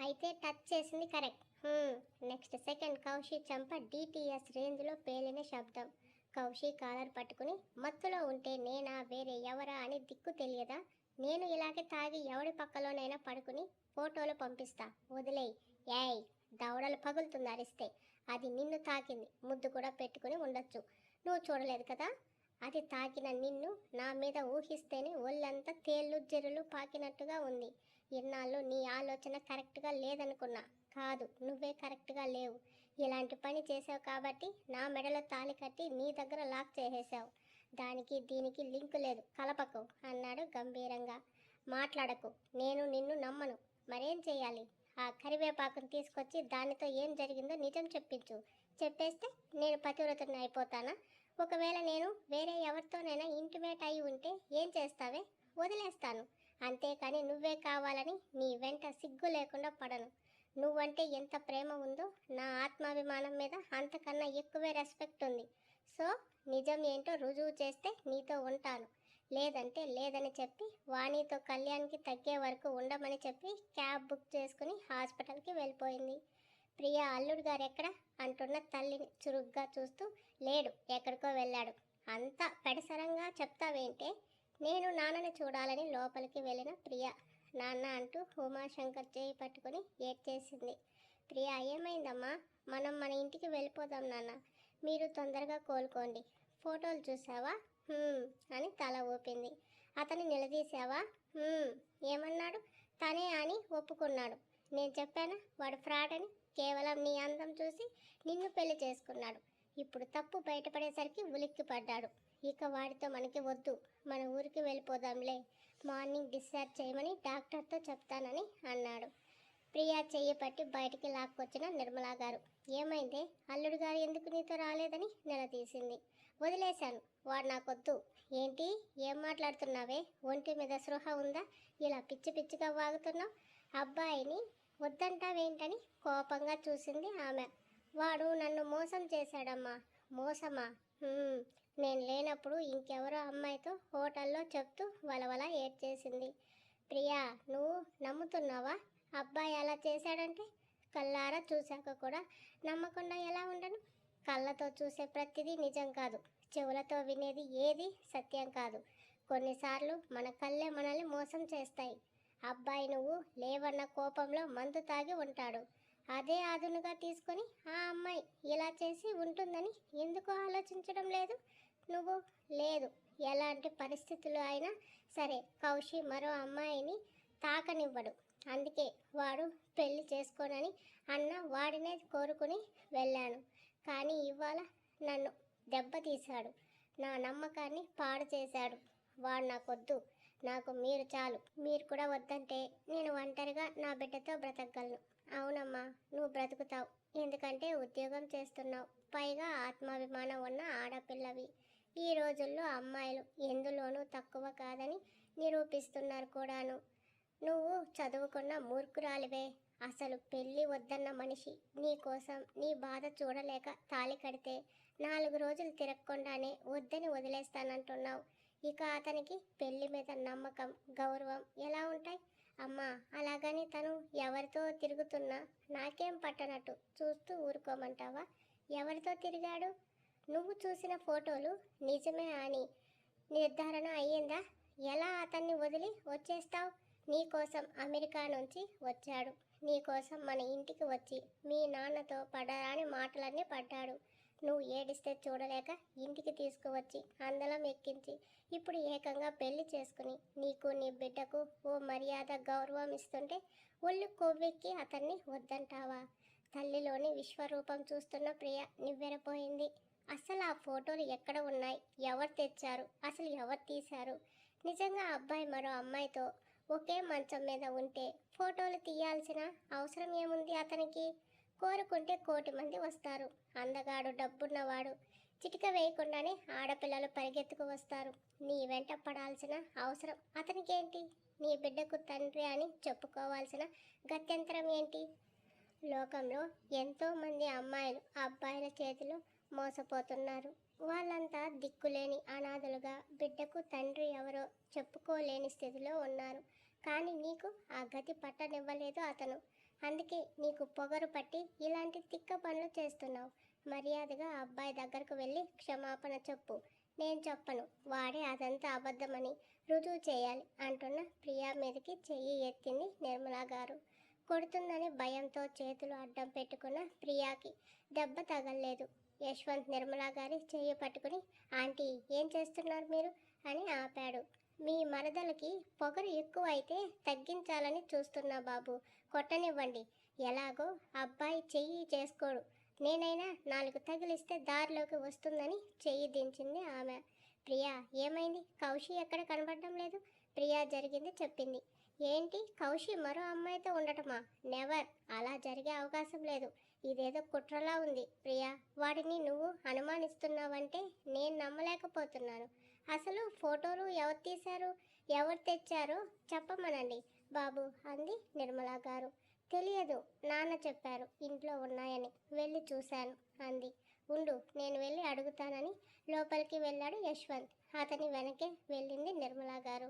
అయితే టచ్ చేసింది correct. Next second Kaushi చంప డిటిఎస్ రేంజ్లో పేలిన శబ్దం. కౌశి కాలర్ పట్టుకుని మత్తులో ఉంటే నేనా వేరే ఎవరా అని దిక్కు తెలియదా? నేను ఇలాగే తాగి ఎవడి పక్కలోనైనా పడుకుని ఫోటోలు పంపిస్తా, వదిలేయ్. ఏయ్, దవడలు పగులుతుంది అరిస్తే. అది నిన్ను తాకింది, ముద్దు కూడా పెట్టుకుని ఉండొచ్చు. నువ్వు చూడలేదు కదా? అది తాకిన నిన్ను నా మీద ఊహిస్తేనే ఒళ్ళంతా తేళ్ళు జెరులు పాకినట్టుగా ఉంది. ఇన్నాళ్ళు నీ ఆలోచన కరెక్ట్గా లేదనుకున్నా. కాదు, నువ్వే కరెక్ట్గా లేవు. ఇలాంటి పని చేసావు కాబట్టి నా మెడలో తాళి కట్టి నీ దగ్గర లాక్ చేసేసావు. దానికి దీనికి లింకు లేదు, కలపకు అన్నాడు గంభీరంగా. మాట్లాడకు, నేను నిన్ను నమ్మను. మరేం చేయాలి? ఆ కరివేపాకును తీసుకొచ్చి దానితో ఏం జరిగిందో నిజం చెప్పించు. చెప్పేస్తే నేను పతివ్రతని అయిపోతానా? ఒకవేళ నేను వేరే ఎవరితోనైనా ఇంటిమేట్ అయి ఉంటే ఏం చేస్తావే? వదిలేస్తాను. అంతేకాని నువ్వే కావాలని నీ వెంట సిగ్గు లేకుండా పడను. నువ్వంటే ఎంత ప్రేమ ఉందో నా ఆత్మాభిమానం మీద అంతకన్నా ఎక్కువే రెస్పెక్ట్ ఉంది. సో నిజం ఏంటో రుజువు చేస్తే నీతో ఉంటాను, లేదంటే లేదని చెప్పి వాణితో కళ్యాణ్కి తగ్గే వరకు ఉండమని చెప్పి క్యాబ్ బుక్ చేసుకుని హాస్పిటల్కి వెళ్ళిపోయింది. ప్రియా అల్లుడు గారు ఎక్కడ అంటున్న తల్లిని చురుగ్గా చూస్తూ, లేడు, ఎక్కడికో వెళ్ళాడు. అంతా పెడసరంగా చెప్తావేంటే? నేను నాన్నని చూడాలని లోపలికి వెళ్ళిన ప్రియా నాన్న అంటూ ఉమాశంకర్ చేయి పట్టుకుని ఏడ్చేసింది. ప్రియా, ఏమైందమ్మా? మనం మన ఇంటికి వెళ్ళిపోదాం నాన్న, మీరు తొందరగా కోలుకోండి. ఫోటోలు చూసావా? అని తల ఊపింది. అతన్ని నిలదీశావా? ఏమన్నాడు? తనే అని ఒప్పుకున్నాడు. నేను చెప్పానా వాడు ఫ్రాడ్ అని? కేవలం నీ అందం చూసి నిన్ను పెళ్లి చేసుకున్నాడు. ఇప్పుడు తప్పు బయటపడేసరికి ఉలిక్కి పడ్డాడు. ఇక వాడితో మనకి వద్దు, మన ఊరికి వెళ్ళిపోదాంలే. మార్నింగ్ డిశ్చార్జ్ చేయమని డాక్టర్తో చెప్తానని అన్నాడు. ప్రియా చెయ్యి పట్టి బయటికి లాక్కొచ్చిన నిర్మలా గారు, ఏమైందే? అల్లుడు గారు ఎందుకు నీతో రాలేదని నిలదీసింది. వదిలేశాను, వాడు నాకొద్దు. ఏంటి, ఏం మాట్లాడుతున్నావే? ఒంటి మీద స్పృహ ఉందా? ఇలా పిచ్చి పిచ్చిగా వాగుతున్నావు. అబ్బాయిని వద్దంటావేంటని కోపంగా చూసింది ఆమె. వాడు నన్ను మోసం చేశాడమ్మా. మోసమా? నేను లేనప్పుడు ఇంకెవరో అమ్మాయితో హోటల్లో చెప్తూ వలవల ఏడ్చేసింది. ప్రియా, నువ్వు నమ్ముతున్నావా? అబ్బాయి అలా చేశాడంటే కళ్ళారా చూశాక కూడా నమ్మకుండా ఎలా ఉండను? కళ్ళతో చూసే ప్రతిదీ నిజం కాదు, చెవులతో వినేది ఏది సత్యం కాదు. కొన్నిసార్లు మన కళ్ళే మనల్ని మోసం చేస్తాయి. అబ్బాయి నువ్వు లేవన్న కోపంలో మందు తాగి ఉంటాడు. అదే ఆదునుగా తీసుకొని ఆ అమ్మాయి ఇలా చేసి ఉంటుందని ఎందుకు ఆలోచించడం లేదు నువ్వు? లేదు, ఎలాంటి పరిస్థితులు అయినా సరే కౌశి మరో అమ్మాయిని తాకనివ్వడు. అందుకే వాడు పెళ్లి చేసుకోనని అన్న వాడినే కోరుకుని వెళ్ళాను. కానీ ఇవాళ నన్ను దెబ్బతీశాడు, నా నమ్మకాన్ని పాడు చేశాడు. వాడు నాకొద్దు, నాకు మీరు చాలు. మీరు కూడా వద్దంటే నేను ఒంటరిగా నా బిడ్డతో బ్రతకగలను. అవునమ్మా, నువ్వు బ్రతుకుతావు, ఎందుకంటే ఉద్యోగం చేస్తున్నావు, పైగా ఆత్మాభిమానం ఉన్న ఆడపిల్లవి. ఈ రోజుల్లో అమ్మాయిలు ఎందులోనూ తక్కువ కాదని నిరూపిస్తున్నారు కూడాను. నువ్వు చదువుకున్న మూర్ఖురాలివే. అసలు పెళ్ళి వద్దన్న మనిషి నీ కోసం నీ బాధ చూడలేక తాళి కడితే 4 రోజులు తిరగకుండానే వద్దని వదిలేస్తానంటున్నావు. ఇక అతనికి పెళ్లి మీద నమ్మకం, గౌరవం ఎలా ఉంటాయి? అమ్మా, అలాగని తను ఎవరితో తిరుగుతున్నా నాకేం పట్టనట్టు చూస్తూ ఊరుకోమంటావా? ఎవరితో తిరిగాడు? నువ్వు చూసిన ఫోటోలు నిజమే అని నిర్ధారణ అయ్యిందా? ఎలా అతన్ని వదిలి వచ్చేస్తావు? నీకోసం అమెరికా నుంచి వచ్చాడు, నీకోసం మన ఇంటికి వచ్చి మీ నాన్నతో పడరాని మాటలన్నీ పడ్డాడు. నువ్వు ఏడిస్తే చూడలేక ఇంటికి తీసుకువచ్చి అందలం ఎక్కించి ఇప్పుడు ఏకంగా పెళ్లి చేసుకుని నీకు నీ బిడ్డకు ఓ మర్యాద గౌరవం ఇస్తుంటే ఒళ్ళు కొవ్వెక్కి అతన్ని వద్దంటావా? తల్లిలోని విశ్వరూపం చూస్తున్న ప్రియ నివ్వెరపోయింది. అసలు ఆ ఫోటోలు ఎక్కడ ఉన్నాయి? ఎవరు తెచ్చారు? అసలు ఎవరు తీశారు? నిజంగా అబ్బాయి మరో అమ్మాయితో ఒకే మంచం మీద ఉంటే ఫోటోలు తీయాల్సిన అవసరం ఏముంది అతనికి? కోరుకుంటే 1,000,000 మంది వస్తారు. అందగాడు, డబ్బున్నవాడు, చిటిక వేయకుండానే ఆడపిల్లలు పరిగెత్తుకు వస్తారు. నీ వెంట పడాల్సిన అవసరం అతనికేంటి? నీ బిడ్డకు తండ్రి అని చెప్పుకోవాల్సిన గత్యంతరం ఏంటి? లోకంలో ఎంతోమంది అమ్మాయిలు అబ్బాయిల చేతిలో మోసపోతున్నారు. వాళ్ళంతా దిక్కులేని అనాథలుగా బిడ్డకు తండ్రి ఎవరో చెప్పుకోలేని స్థితిలో ఉన్నారు. కానీ నీకు ఆ గతి పట్టనివ్వలేదు అతను. అందుకే నీకు పొగరు పట్టి ఇలాంటి తిక్క పనులు చేస్తున్నావు. మర్యాదగా ఆ అబ్బాయి దగ్గరకు వెళ్ళి క్షమాపణ చెప్పు. నేను చెప్పను, వాడే అదంతా అబద్ధమని రుజువు చేయాలి అంటున్న ప్రియా మీదకి చెయ్యి ఎత్తింది నిర్మలా గారు. కొడుతుందని భయంతో చేతులు అడ్డం పెట్టుకున్న ప్రియాకి దెబ్బ తగల్లేదు. యశ్వంత్ నిర్మలా గారి చెయ్యి పట్టుకుని, ఆంటీ ఏం చేస్తున్నారు మీరు అని ఆపాడు. మీ మరదలకి పొగరు ఎక్కువ అయితే తగ్గించాలని చూస్తున్నా బాబు, కొట్టనివ్వండి. ఎలాగో అబ్బాయి చెయ్యి చేసుకోడు, నేనైనా 4 తగిలిస్తే దారిలోకి వస్తుందని చెయ్యి దించింది ఆమె. ప్రియా ఏమైంది, కౌశి ఎక్కడ కనబడడం లేదు. ప్రియా జరిగింది చెప్పింది. ఏంటి, కౌశి మరో అమ్మాయితో ఉండటమా? నెవర్, అలా జరిగే అవకాశం లేదు. ఇదేదో కుట్రలా ఉంది ప్రియా. వాడిని నువ్వు అనుమానిస్తున్నావంటే నేను నమ్మలేకపోతున్నాను. అసలు ఫోటోలు ఎవరు తీశారు, ఎవరు తెచ్చారో చెప్పమనండి బాబు అంది నిర్మలా గారు. తెలియదు, నాన్న చెప్పారు ఇంట్లో ఉన్నాయని, వెళ్ళి చూశాను అంది. ఉండు, నేను వెళ్ళి అడుగుతానని లోపలికి వెళ్ళాడు యశ్వంత్. అతని వెనకే వెళ్ళింది నిర్మలా గారు.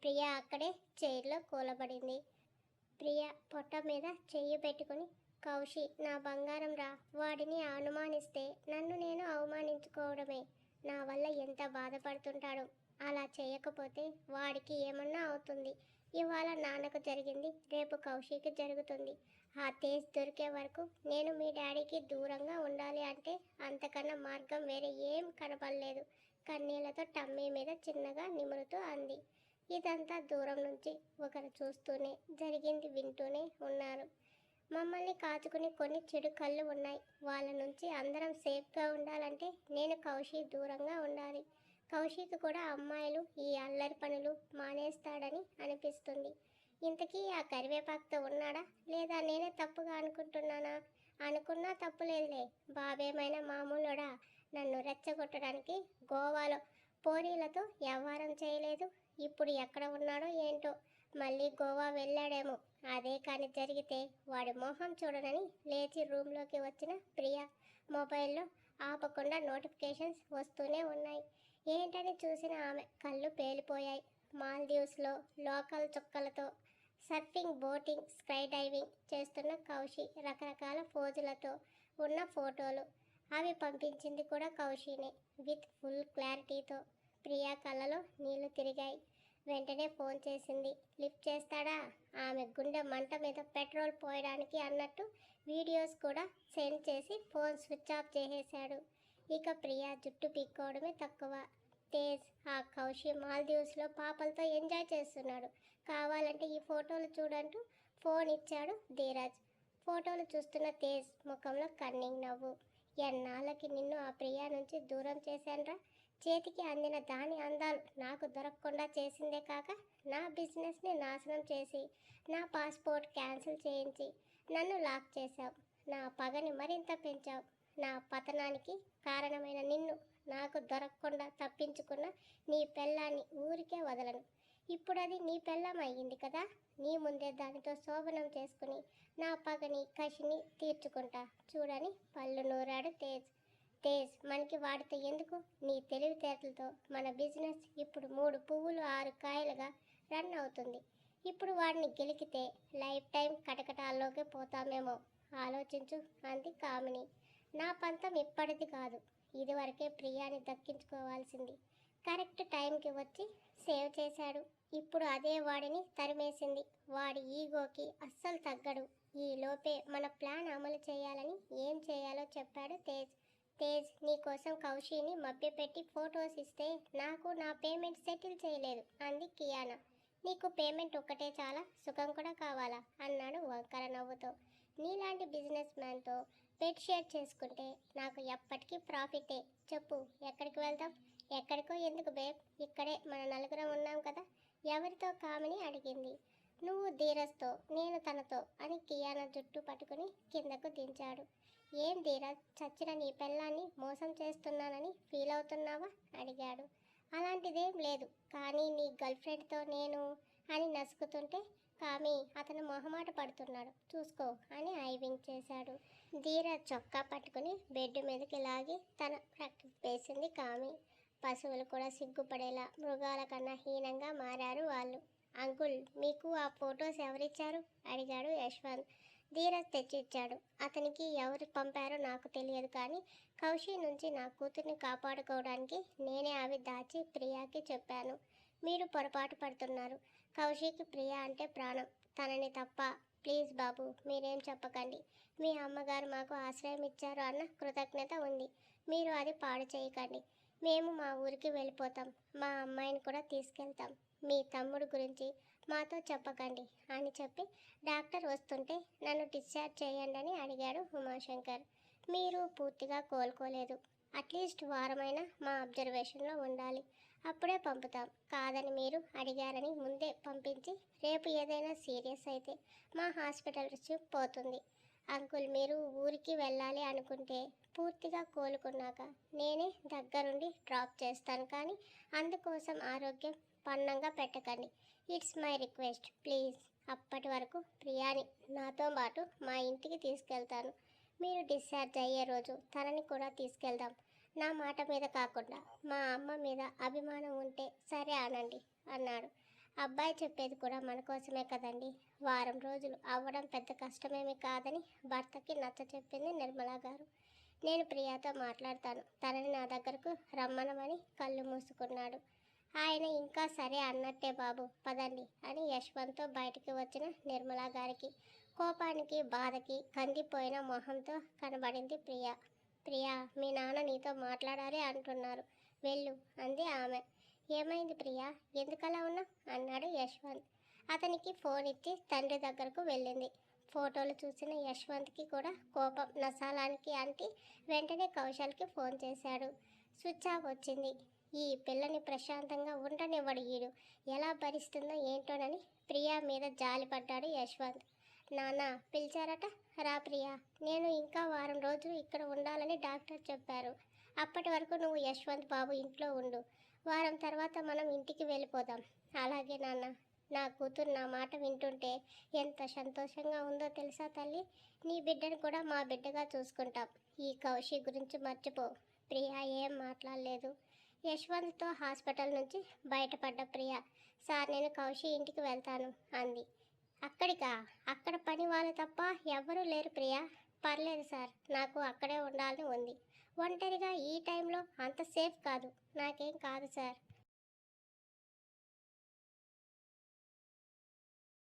ప్రియా అక్కడే చైర్లో కూలబడింది. ప్రియ పొట్ట మీద చెయ్యి పెట్టుకుని, కౌశి నా బంగారం రా, వాడిని అనుమానిస్తే నన్ను నేను అవమానించుకోవడమే. నా వల్ల ఎంత బాధపడుతుంటాడు. అలా చేయకపోతే వాడికి ఏమన్నా అవుతుంది. ఇవాళ నాన్నకు జరిగింది రేపు కౌశికి జరుగుతుంది. ఆ తేజ్ దొరికే వరకు నేను మీ డాడీకి దూరంగా ఉండాలి అంటే అంతకన్నా మార్గం వేరే ఏం కనపడలేదు. కన్నీళ్లతో టమ్మీ మీద చిన్నగా నిమురుతూ అంది. ఇదంతా దూరం నుంచి ఒకరు చూస్తూనే, జరిగింది వింటూనే ఉన్నారు. మమ్మల్ని కాచుకుని కొన్ని చెడు కళ్ళు ఉన్నాయి. వాళ్ళ నుంచి అందరం సేఫ్గా ఉండాలంటే నేను కౌశి దూరంగా ఉండాలి. కౌశిక్ కూడా అమ్మాయిలు ఈ అల్లరి పనులు మానేస్తాడని అనిపిస్తుంది. ఇంతకీ ఆ కరివేపాకుతో ఉన్నాడా లేదా నేనే తప్పుగా అనుకుంటున్నానా? అనుకున్నా తప్పులేదులే. బాబేమైనా మామూలుడా నన్ను రెచ్చగొట్టడానికి? గోవాలో పోరీలతో వ్యవహారం చేయలేదు. ఇప్పుడు ఎక్కడ ఉన్నాడో ఏంటో, మళ్ళీ గోవా వెళ్ళాడేమో. అదే కానీ జరిగితే వాడి మొహం చూడనని లేచి రూమ్లోకి వచ్చిన ప్రియా మొబైల్లో ఆపకుండా నోటిఫికేషన్స్ వస్తూనే ఉన్నాయి. ఏంటని చూసిన ఆమె కళ్ళు పేలిపోయాయి. మాల్దీవ్స్లో లోకల్ చుక్కలతో సర్ఫింగ్, బోటింగ్, స్కై డైవింగ్ చేస్తున్న కౌశి రకరకాల పోజులతో ఉన్న ఫోటోలు. అవి పంపించింది కూడా కౌశినే, విత్ ఫుల్ క్లారిటీతో. ప్రియా కళ్ళలో నీళ్లు తిరిగాయి. వెంటనే ఫోన్ చేసింది. లిఫ్ట్ చేస్తాడా? ఆమె గుండె మంట మీద పెట్రోల్ పోయడానికి అన్నట్టు వీడియోస్ కూడా సెండ్ చేసి ఫోన్ స్విచ్ ఆఫ్ చేసేశాడు. ఇక ప్రియా జుట్టు పీక్కోవడమే తక్కువ. తేజ్ ఆ కౌశి మాల్దీవ్స్లో పాపలతో ఎంజాయ్ చేస్తున్నాడు, కావాలంటే ఈ ఫోటోలు చూడంటూ ఫోన్ ఇచ్చాడు ధీరజ్. ఫోటోలు చూస్తున్న తేజ్ ముఖంలో కన్నింగ్ నవ్వు. ఎన్నాళ్ళకి నిన్ను ఆ ప్రియా నుంచి దూరం చేశాన్రా. చేతికి అందిన దాని అందాలు నాకు దొరకకుండా చేసిందే కాక నా బిజినెస్ని నాశనం చేసి నా పాస్పోర్ట్ క్యాన్సిల్ చేయించి నన్ను లాక్ చేశావు. నా పగని మరింత పెంచావు. నా పతనానికి కారణమైన నిన్ను నాకు దొరకకుండా తప్పించుకున్న నీ పెళ్ళాన్ని ఊరికే వదలను. ఇప్పుడు అది నీ పెళ్ళం అయ్యింది కదా, నీ ముందే దానితో శోభనం చేసుకుని నా పగని కసిని తీర్చుకుంటా చూడని పళ్ళు నూరాడు తేజ్. తేజ్ మనకి వాడితే ఎందుకు? నీ తెలివితేటలతో మన బిజినెస్ ఇప్పుడు 3 పువ్వులు 6 కాయలుగా రన్ అవుతుంది. ఇప్పుడు వాడిని గెలికితే లైఫ్ టైం కటకటాల్లోకి పోతామేమో, ఆలోచించు అంది కామిని. నా పంతం ఇప్పటిది కాదు, ఇదివరకే ప్రియాని దక్కించుకోవాల్సింది. కరెక్ట్ టైంకి వచ్చి సేవ్ చేశాడు. ఇప్పుడు అదే వాడిని తరిమేసింది. వాడి ఈగోకి అస్సలు తగ్గడు. ఈ లోపే మన ప్లాన్ అమలు చేయాలని ఏం చేయాలో చెప్పాడు తేజ్. తేజ్ నీకోసం కౌశిని మభ్యపెట్టి ఫొటోస్ ఇస్తే నాకు నా పేమెంట్ సెటిల్ చేయలేదు అంది కియానా. నీకు పేమెంట్ ఒక్కటే చాలా, సుఖం కూడా కావాలా అన్నాడు వంకర నవ్వుతో. నీలాంటి బిజినెస్ మ్యాన్తో బెడ్ షేర్ చేసుకుంటే నాకు ఎప్పటికీ ప్రాఫిటే. చెప్పు ఎక్కడికి వెళ్దాం? ఎక్కడికో ఎందుకు బేబ్, ఇక్కడే మన నలుగురం ఉన్నాం కదా. ఎవరితో కామిని అడిగింది. నువ్వు ధీరజ్తో, నేను తనతో అని కియానా జుట్టు పట్టుకుని కిందకు దించాడు. ఏం ధీరజ్, చచ్చిన నీ పెళ్ళాన్ని మోసం చేస్తున్నానని ఫీల్ అవుతున్నావా అడిగాడు. అలాంటిదేం లేదు, కానీ నీ గర్ల్ ఫ్రెండ్తో నేను అని నసుకుతుంటే కామి అతను మొహమాట పడుతున్నాడు, చూసుకో అని ఐవింగ్ చేశాడు. ధీరజ్ చొక్కా పట్టుకుని బెడ్ మీదకి లాగి తన ప్రక్క వేసింది కామి. పశువులు కూడా సిగ్గుపడేలా మృగాల కన్నా హీనంగా మారారు వాళ్ళు. అంకుల్ మీకు ఆ ఫొటోస్ ఎవరిచ్చారు అడిగాడు యశ్వంత్. ధీరజ్ తెచ్చి ఇచ్చాడు. అతనికి ఎవరు పంపారో నాకు తెలియదు కానీ కౌశి నుంచి నా కూతుర్ని కాపాడుకోవడానికి నేనే అవి దాచి ప్రియాకి చెప్పాను. మీరు పొరపాటు పడుతున్నారు. కౌశికి ప్రియ అంటే ప్రాణం. తనని తప్ప. ప్లీజ్ బాబు మీరేం చెప్పకండి. మీ అమ్మగారు మాకు ఆశ్రయం ఇచ్చారు అన్న కృతజ్ఞత ఉంది. మీరు అది పాడు చేయకండి. మేము మా ఊరికి వెళ్ళిపోతాం. మా అమ్మాయిని కూడా తీసుకెళ్తాం. మీ తమ్ముడు గురించి మాతో చెప్పకండి అని చెప్పి డాక్టర్ వస్తుంటే నన్ను డిశ్చార్జ్ చేయండి అని అడిగాడు ఉమాశంకర్. మీరు పూర్తిగా కోలుకోలేదు. అట్లీస్ట్ వారమైనా మా అబ్జర్వేషన్లో ఉండాలి. అప్పుడే పంపుతాం. కాదని మీరు అడిగారని ముందే పంపించి రేపు ఏదైనా సీరియస్ అయితే మా హాస్పిటల్ రుచి పోతుంది. అంకుల్ మీరు ఊరికి వెళ్ళాలి అనుకుంటే పూర్తిగా కోలుకున్నాక నేనే దగ్గరుండి డ్రాప్ చేస్తాను కానీ అందుకోసం ఆరోగ్యం పన్నంగా పెట్టకండి. It's my request please. అప్పటి వరకు ప్రియాని నాతో పాటు మా ఇంటికి తీసుకెళ్తాను. మీరు డిశ్చార్జ్ అయ్యే రోజు తనని కూడా తీసుకెళ్దాం. నా మాట మీద కాకుండా మా అమ్మ మీద అభిమానం ఉంటే సరే అనండి అన్నాడు. అబ్బాయి చెప్పేది కూడా మన కోసమే కదండి. వారం రోజులు అవ్వడం పెద్ద కష్టమేమి కాదని భర్తకి నచ్చ చెప్పింది నిర్మలా గారు. నేను ప్రియాతో మాట్లాడతాను. తనని నా దగ్గరకు రమ్మనమని కళ్ళు మూసుకున్నాడు. ఆయన ఇంకా సరే అన్నట్టే బాబు పదండి అని యశ్వంత్తో బయటికి వచ్చిన నిర్మలా గారికి కోపానికి బాధకి కందిపోయిన మొహంతో కనబడింది ప్రియ. ప్రియా మీ నాన్న నీతో మాట్లాడాలి అంటున్నారు. వెళ్ళు అంది ఆమె. ఏమైంది ప్రియా ఎందుకలా ఉన్నా అన్నాడు యశ్వంత్. అతనికి ఫోన్ ఇచ్చి తండ్రి దగ్గరకు వెళ్ళింది. ఫోటోలు చూసిన యశ్వంత్కి కూడా కోపం నసాలానికి అంటి వెంటనే కౌశల్కి ఫోన్ చేశాడు. స్విచ్ ఆఫ్ వచ్చింది. ఈ పిల్లని ప్రశాంతంగా ఉండనివ్వడు ఈడు. ఎలా భరిస్తుందో ఏంటోనని ప్రియా మీద జాలిపడ్డాడు యశ్వంత్. నాన్న పిలిచారట. రా ప్రియా, నేను ఇంకా వారం రోజులు ఇక్కడ ఉండాలని డాక్టర్ చెప్పారు. అప్పటి వరకు నువ్వు యశ్వంత్ బాబు ఇంట్లో ఉండు. వారం తర్వాత మనం ఇంటికి వెళ్ళిపోదాం. అలాగే నాన్న. నా కూతురు నా మాట వింటుంటే ఎంత సంతోషంగా ఉందో తెలుసా తల్లి. నీ బిడ్డను కూడా మా బిడ్డగా చూసుకుంటాం. ఈ కౌశి గురించి మర్చిపో. ప్రియా ఏం మాట్లాడలేదు. యశ్వంత్తో హాస్పిటల్ నుంచి బయటపడ్డ ప్రియ సార్ నేను కౌశి ఇంటికి వెళ్తాను అంది. అక్కడికా? అక్కడ పని వాళ్ళు తప్ప ఎవ్వరూ లేరు ప్రియా. పర్లేదు సార్, నాకు అక్కడే ఉండాలని ఉంది. ఒంటరిగా ఈ టైంలో అంత సేఫ్ కాదు. నాకేం కాదు సార్.